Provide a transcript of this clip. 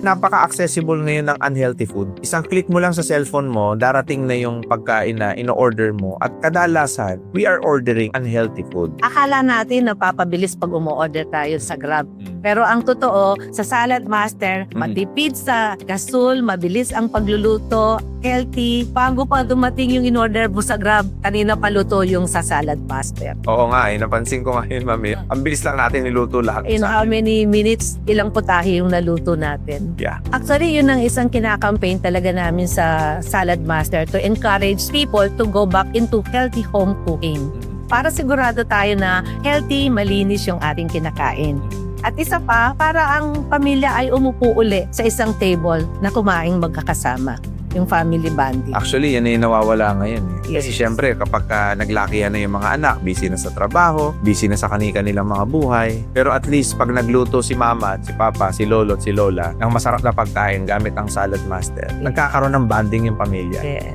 Napaka-accessible ngayon ng unhealthy food. Isang click mo lang sa cellphone mo, darating na yung pagkain na ino-order mo. At kadalasan, we are ordering unhealthy food. Akala natin napapabilis pag umu-order tayo sa Grab. Pero ang totoo, sa Salad Master, matipid sa gasol, mabilis ang pagluluto, healthy. Bago pa dumating yung in-order mo sa Grab, kanina pa luto yung sa Salad Master. Oo nga, napansin ko ngayon, mami. Ang bilis lang natin niluto lahat. In how many minutes, ilang putahe yung naluto natin. Yeah. Actually, yun ang isang kinakampaign talaga namin sa Salad Master to encourage people to go back into healthy home cooking. Para sigurado tayo na healthy, malinis yung ating kinakain. At isa pa, para ang pamilya ay umupo uli sa isang table na kumaing magkakasama. Yung family bonding. Actually, yan yung nawawala ngayon. Kasi Yes. syempre, kapag naglakihan na yung mga anak, busy na sa trabaho, busy na sa kanilang mga buhay. Pero at least, pag nagluto si mama at si papa, si lolo at si lola, ng masarap na pagkain gamit ang Salad Master, nagkakaroon ng bonding yung pamilya. Yeah.